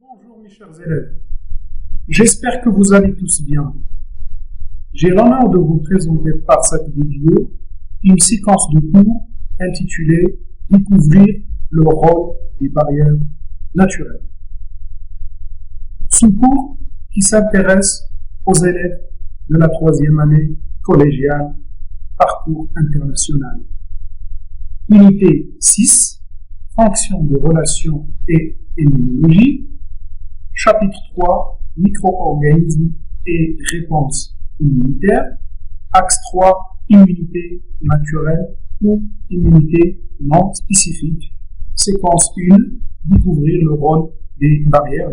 Bonjour mes chers élèves, j'espère que vous allez tous bien. J'ai l'honneur de vous présenter par cette vidéo une séquence de cours intitulée « Découvrir le rôle des barrières naturelles ». Ce cours qui s'intéresse aux élèves de la 3e année collégiale Parcours international. Unité 6, Fonctions de relations et immunologie. Chapitre 3, Micro-organismes et réponses immunitaires. Axe 3, Immunité naturelle ou immunité non spécifique. Séquence 1, Découvrir le rôle des barrières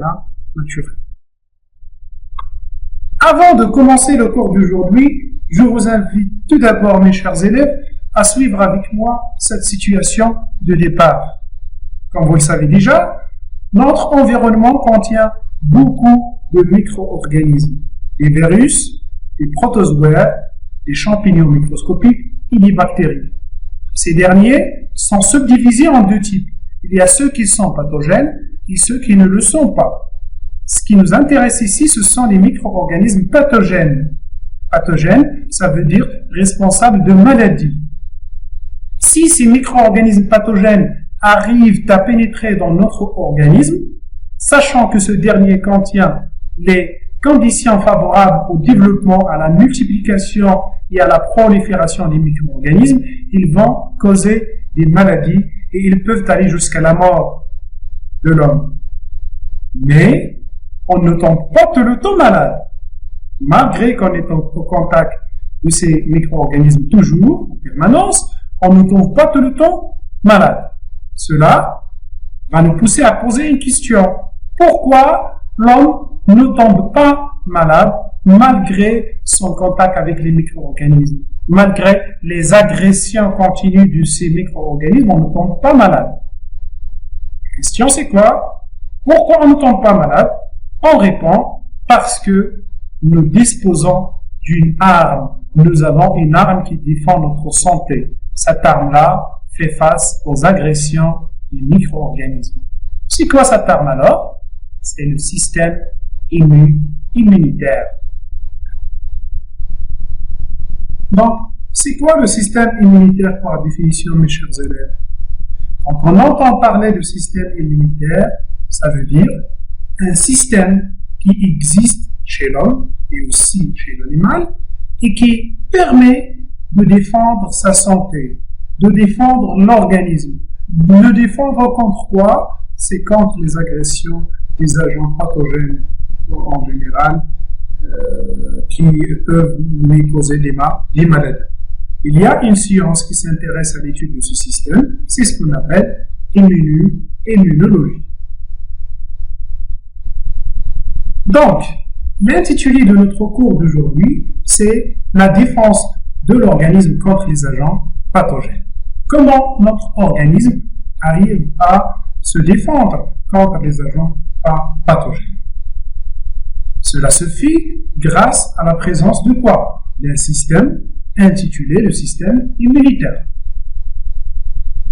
naturelles. Avant de commencer le cours d'aujourd'hui, je vous invite tout d'abord, mes chers élèves, à suivre avec moi cette situation de départ. Comme vous le savez déjà, notre environnement contient beaucoup de micro-organismes, des virus, des protozoaires, des champignons microscopiques et des bactéries. Ces derniers sont subdivisés en deux types. Il y a ceux qui sont pathogènes et ceux qui ne le sont pas. Ce qui nous intéresse ici, ce sont les micro-organismes pathogènes. Pathogène, ça veut dire responsable de maladies. Si ces micro-organismes pathogènes arrivent à pénétrer dans notre organisme, sachant que ce dernier contient les conditions favorables au développement, à la multiplication et à la prolifération des micro-organismes, ils vont causer des maladies et ils peuvent aller jusqu'à la mort de l'homme. Mais on ne tombe pas tout le temps malade. Malgré qu'on est au contact de ces micro-organismes toujours, en permanence, on ne tombe pas tout le temps malade. Cela va nous pousser à poser une question. Pourquoi l'homme ne tombe pas malade malgré son contact avec les micro-organismes? Malgré les agressions continues de ces micro-organismes, on ne tombe pas malade. La question c'est quoi? Pourquoi on ne tombe pas malade? On répond parce que nous disposons d'une arme. Nous avons une arme qui défend notre santé. Cette arme-là fait face aux agressions des micro-organismes. C'est quoi cette arme alors? C'est le système immunitaire. Donc, c'est quoi le système immunitaire par définition, mes chers élèves? Quand on entend parler de système immunitaire, ça veut dire un système qui existe chez l'homme et aussi chez l'animal et qui permet de défendre sa santé, de défendre l'organisme. De défendre contre quoi? C'est contre les agressions des agents pathogènes en général qui peuvent lui causer des maladies. Il y a une science qui s'intéresse à l'étude de ce système, c'est ce qu'on appelle immunologie. Donc, l'intitulé de notre cours d'aujourd'hui, c'est la défense de l'organisme contre les agents pathogènes. Comment notre organisme arrive à se défendre contre les agents pathogènes? Cela se fait grâce à la présence de quoi? D'un système intitulé le système immunitaire.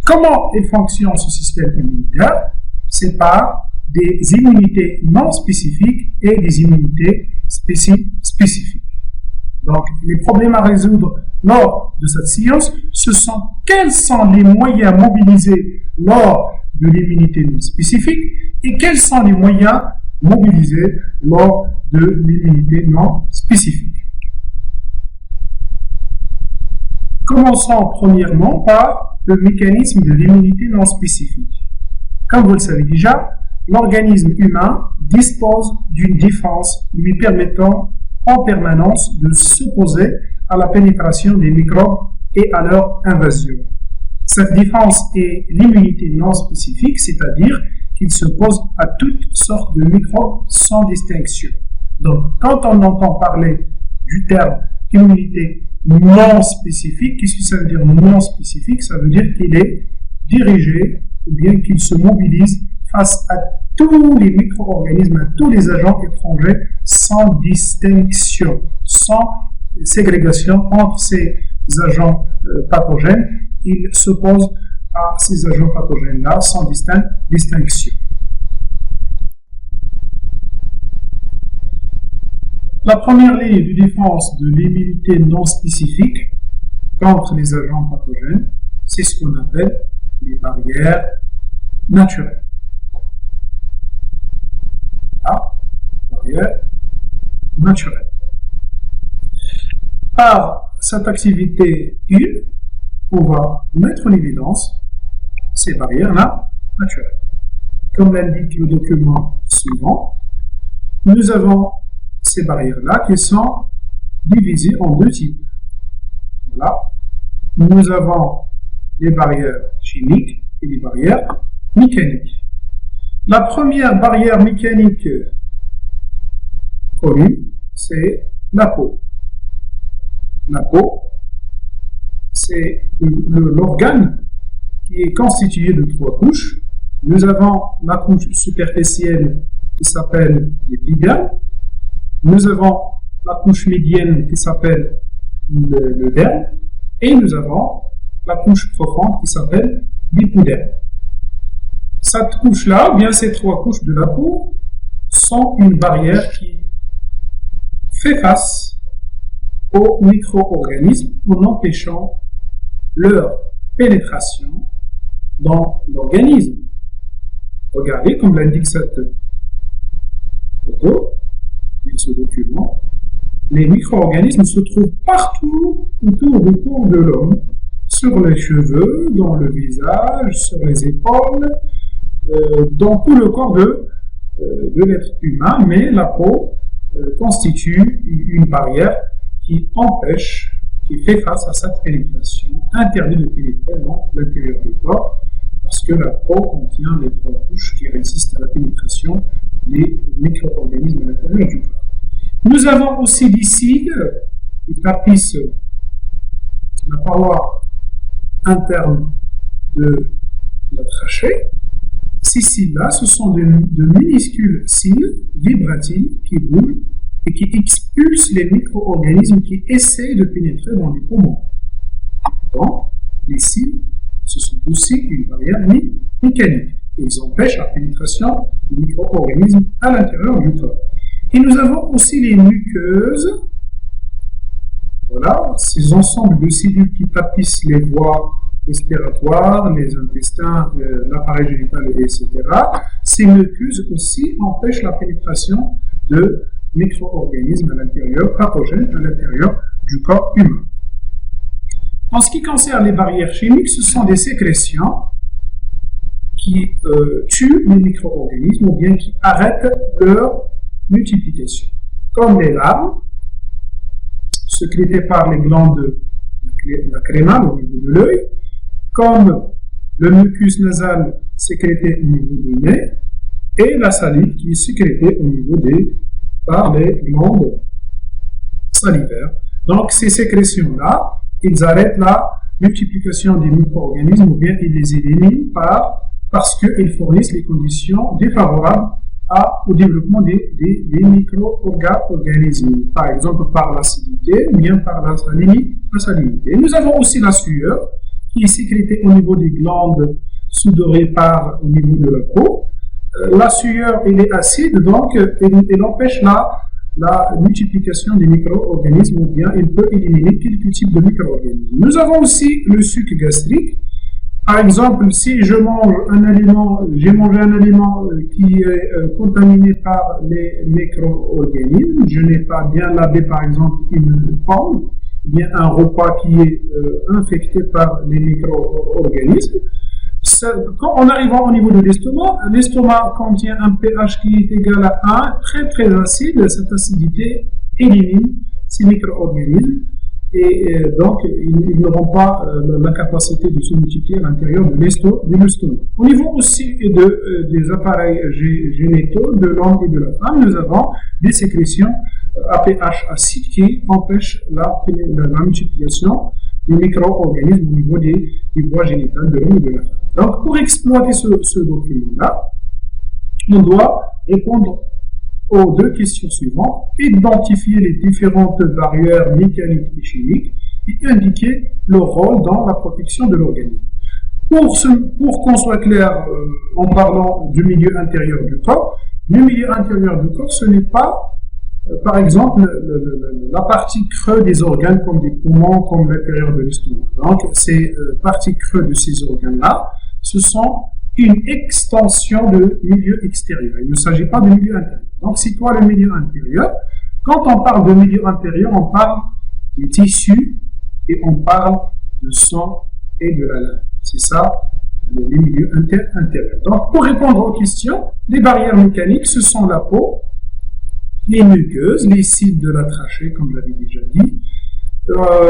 Comment il fonctionne ce système immunitaire? C'est par des immunités non spécifiques et des immunités spécifiques. Donc, les problèmes à résoudre lors de cette séance, ce sont quels sont les moyens mobilisés lors de l'immunité non spécifique et quels sont les moyens mobilisés lors de l'immunité non spécifique. Commençons premièrement par le mécanisme de l'immunité non spécifique. Comme vous le savez déjà, l'organisme humain dispose d'une défense lui permettant en permanence de s'opposer à la pénétration des microbes et à leur invasion. Cette défense est l'immunité non spécifique, c'est-à-dire qu'il s'oppose à toutes sortes de microbes sans distinction. Donc, quand on entend parler du terme immunité non spécifique, qu'est-ce que ça veut dire non spécifique? Ça veut dire qu'il est dirigé ou bien qu'il se mobilise face à tous les micro-organismes, à tous les agents étrangers sans distinction, sans ségrégation entre ces agents pathogènes. Il s'oppose à ces agents pathogènes-là sans distinction. La première ligne de défense de l'immunité non spécifique contre les agents pathogènes, c'est ce qu'on appelle les barrières naturelles. Ah, barrières naturelles. Par cette activité 1, on va mettre en évidence ces barrières-là naturelles. Comme l'indique le document suivant, nous avons ces barrières-là qui sont divisées en deux types. Voilà. Nous avons les barrières chimiques et les barrières mécaniques. La première barrière mécanique connue, c'est la peau. La peau, c'est l'organe qui est constitué de 3 couches. Nous avons la couche superficielle qui s'appelle l'épiderme. Nous avons la couche médiane qui s'appelle le derme. Et nous avons la couche profonde qui s'appelle l'hypoderme. Cette couche-là, ou bien ces 3 couches de la peau, sont une barrière qui fait face aux micro-organismes en empêchant leur pénétration dans l'organisme. Regardez, comme l'indique cette photo, ce document, les micro-organismes se trouvent partout autour du corps de l'homme, sur les cheveux, dans le visage, sur les épaules, dans tout le corps de l'être humain, mais la peau constitue une barrière qui empêche, qui fait face à cette pénétration, interdit de pénétrer dans l'intérieur du corps, parce que la peau contient les 3 couches qui résistent à la pénétration des micro-organismes à l'intérieur du corps. Nous avons aussi des cils qui tapissent la paroi interne de la trachée. Ces cils-là, ce sont de minuscules cils vibratiles qui bougent et qui expulsent les micro-organismes qui essaient de pénétrer dans les poumons. Donc, les cils, ce sont aussi une barrière mécanique. Ils empêchent la pénétration des micro-organismes à l'intérieur du corps. Et nous avons aussi les muqueuses. Voilà, ces ensembles de cellules qui tapissent les voies respiratoires, les intestins, l'appareil génital, etc. Ces muqueuses aussi empêchent la pénétration de micro-organismes à l'intérieur, pathogènes à l'intérieur du corps humain. En ce qui concerne les barrières chimiques, ce sont des sécrétions qui tuent les micro-organismes ou bien qui arrêtent leur multiplication, comme les larmes sécrétées par les glandes lacrymales au niveau de l'œil, comme le mucus nasal sécrété au niveau du nez, et la salive qui est sécrétée au niveau par les glandes salivaires. Donc ces sécrétions-là, ils arrêtent la multiplication des micro-organismes ou bien ils les éliminent parce qu'ils fournissent les conditions défavorables au développement des micro-organismes, par exemple par l'acidité ou bien par la salinité. Nous avons aussi la sueur qui est sécrétée au niveau des glandes sudorées au niveau de la peau. La sueur, elle est acide, donc elle empêche la multiplication des micro-organismes ou bien elle peut éliminer quelques types de micro-organismes. Nous avons aussi le suc gastrique. Par exemple, si j'ai mangé un aliment qui est contaminé par les micro-organismes, je n'ai pas bien lavé par exemple une pomme, bien un repas qui est infecté par les micro-organismes. En arrivant au niveau de l'estomac contient un pH qui est égal à 1, très très acide. Cette acidité élimine ces micro-organismes et donc ils n'auront pas la capacité de se multiplier à l'intérieur de l'estomac. Au niveau aussi des appareils génitaux de l'homme et de la femme, nous avons des sécrétions à pH acide qui empêchent la multiplication des micro-organismes au niveau des voies génitales de l'homme et de la femme. Donc, pour exploiter ce document-là, on doit répondre aux 2 questions suivantes, identifier les différentes barrières mécaniques et chimiques et indiquer leur rôle dans la protection de l'organisme. Pour qu'on soit clair en parlant du milieu intérieur du corps, le milieu intérieur du corps, ce n'est pas par exemple, la partie creux des organes comme des poumons, comme l'intérieur de l'estomac. Donc, ces parties creux de ces organes-là, ce sont une extension de milieu extérieur. Il ne s'agit pas de milieu intérieur. Donc, c'est quoi le milieu intérieur? Quand on parle de milieu intérieur, on parle des tissus et on parle de sang et de la lymphe. C'est ça, les milieux intérieurs. Donc, pour répondre aux questions, les barrières mécaniques, ce sont la peau, les muqueuses, les cils de la trachée, comme j'avais déjà dit.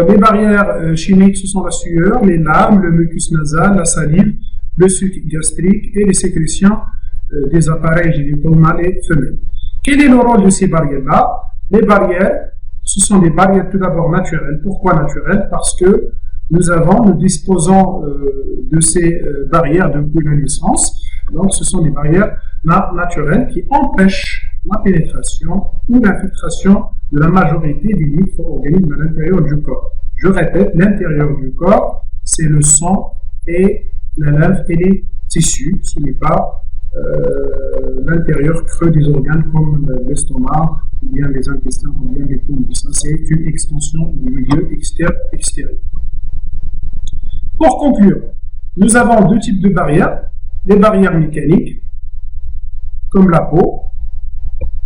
Les barrières chimiques, ce sont la sueur, les larmes, le mucus nasal, la salive, le suc gastrique et les sécrétions des appareils génitaux mâles et femelles. Quel est le rôle de ces barrières-là? Les barrières, ce sont des barrières tout d'abord naturelles. Pourquoi naturelles? Parce que nous disposons de ces barrières depuis la naissance. Donc, ce sont des barrières naturelles qui empêchent la pénétration ou l'infiltration de la majorité des micro-organismes à l'intérieur du corps. Je répète, l'intérieur du corps, c'est le sang et la lymphe et les tissus. Ce n'est pas l'intérieur creux des organes comme l'estomac, ou bien les intestins, ou bien les poumons. Ça, c'est une extension du milieu extérieur. Pour conclure, nous avons deux types de barrières. Les barrières mécaniques, comme la peau,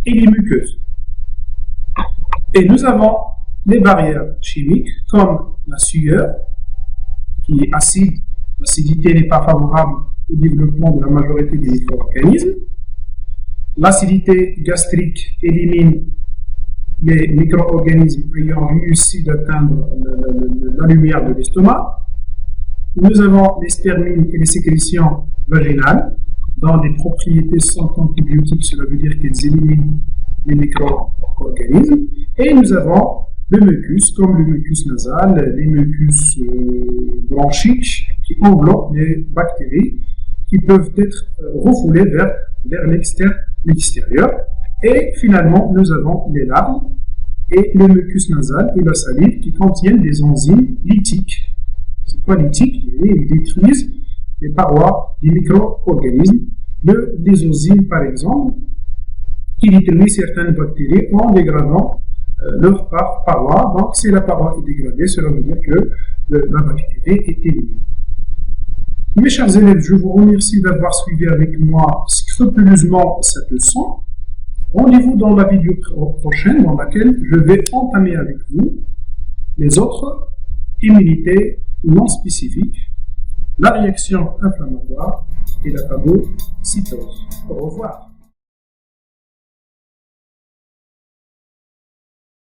et les muqueuses. Et nous avons les barrières chimiques, comme la sueur, qui est acide. L'acidité n'est pas favorable au développement de la majorité des micro-organismes. L'acidité gastrique élimine les micro-organismes ayant réussi d'atteindre la lumière de l'estomac. Nous avons les spermines et les sécrétions vaginales, dont les propriétés sont antibiotiques, cela veut dire qu'elles éliminent les micro-organismes. Et nous avons le mucus, comme le mucus nasal, les mucus bronchiques, qui enveloppent les bactéries, qui peuvent être refoulées vers l'extérieur. Et finalement, nous avons les larmes et le mucus nasal et la salive qui contiennent des enzymes lytiques. C'est quoi lytique? Ils détruisent les parois des micro-organismes. Le désozyme, par exemple, qui détruit certaines bactéries en dégradant leur paroi. Donc, si la paroi est dégradée, cela veut dire que la bactérie est éliminée. Mes chers élèves, je vous remercie d'avoir suivi avec moi scrupuleusement cette leçon. Rendez-vous dans la vidéo prochaine dans laquelle je vais entamer avec vous les autres immunités non spécifiques, la réaction inflammatoire et la phagocytose. Au revoir.